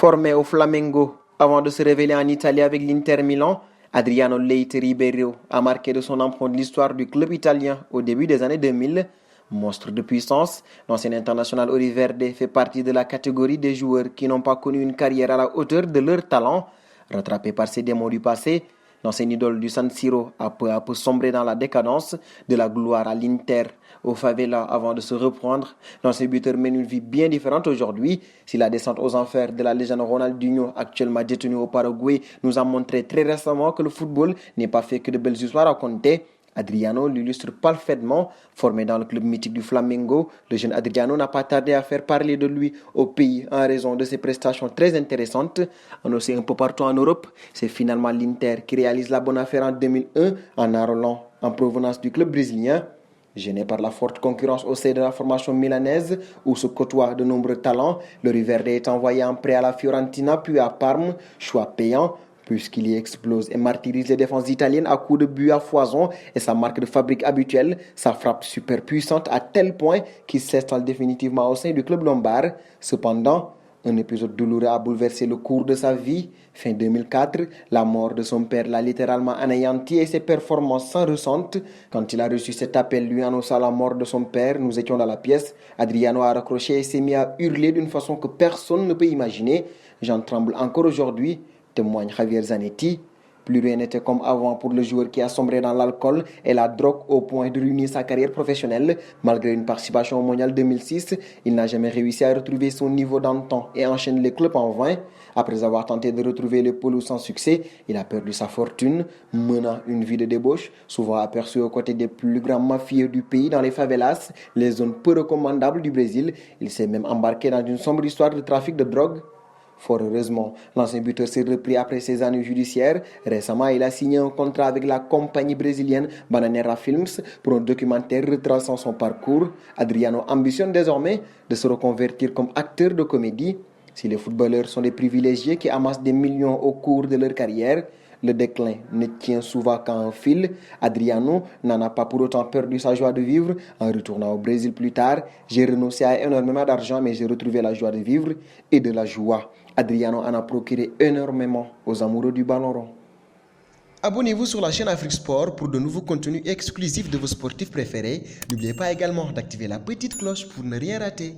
Formé au Flamengo avant de se révéler en Italie avec l'Inter Milan, Adriano Leite Ribeiro a marqué de son empreinte l'histoire du club italien au début des années 2000. Monstre de puissance, l'ancien international Auriverde fait partie de la catégorie des joueurs qui n'ont pas connu une carrière à la hauteur de leur talent. Rattrapé par ses démons du passé, l'ancien idole du San Siro a peu à peu sombré dans la décadence, de la gloire à l'Inter, au favela avant de se reprendre. L'ancien buteur mène une vie bien différente aujourd'hui. Si la descente aux enfers de la légende Ronaldinho, actuellement détenu au Paraguay, nous a montré très récemment que le football n'est pas fait que de belles histoires à raconter, Adriano l'illustre parfaitement. Formé dans le club mythique du Flamengo, le jeune Adriano n'a pas tardé à faire parler de lui au pays en raison de ses prestations très intéressantes. On sait un peu partout en Europe, c'est finalement l'Inter qui réalise la bonne affaire en 2001 en enrôlant en provenance du club brésilien. Gêné par la forte concurrence au sein de la formation milanaise où se côtoient de nombreux talents, le Riverde est envoyé en prêt à la Fiorentina puis à Parme, choix payant puisqu'il y explose et martyrise les défenses italiennes à coups de but à foison et sa marque de fabrique habituelle, sa frappe super puissante à tel point qu'il s'installe définitivement au sein du club lombard. Cependant, un épisode douloureux a bouleversé le cours de sa vie. Fin 2004, la mort de son père l'a littéralement anéanti et ses performances s'en ressentent. Quand il a reçu cet appel lui annonçant la mort de son père, nous étions dans la pièce. Adriano a raccroché et s'est mis à hurler d'une façon que personne ne peut imaginer. J'en tremble encore aujourd'hui, témoigne Javier Zanetti. Plus rien n'était comme avant pour le joueur qui a sombré dans l'alcool et la drogue au point de ruiner sa carrière professionnelle. Malgré une participation au Mondial 2006, il n'a jamais réussi à retrouver son niveau d'antan et enchaîne les clubs en vain. Après avoir tenté de retrouver le pôle sans succès, il a perdu sa fortune, menant une vie de débauche, souvent aperçu aux côtés des plus grands mafieux du pays dans les favelas, les zones peu recommandables du Brésil. Il s'est même embarqué dans une sombre histoire de trafic de drogue. Fort heureusement, l'ancien buteur s'est repris après ses années judiciaires. Récemment, il a signé un contrat avec la compagnie brésilienne Bananera Films pour un documentaire retraçant son parcours. Adriano ambitionne désormais de se reconvertir comme acteur de comédie. Si les footballeurs sont des privilégiés qui amassent des millions au cours de leur carrière, le déclin ne tient souvent qu'à un fil. Adriano n'en a pas pour autant perdu sa joie de vivre. En retournant au Brésil plus tard, j'ai renoncé à énormément d'argent, mais j'ai retrouvé la joie de vivre et de la joie. Adriano en a procuré énormément aux amoureux du ballon rond. Abonnez-vous sur la chaîne Afrique Sport pour de nouveaux contenus exclusifs de vos sportifs préférés. N'oubliez pas également d'activer la petite cloche pour ne rien rater.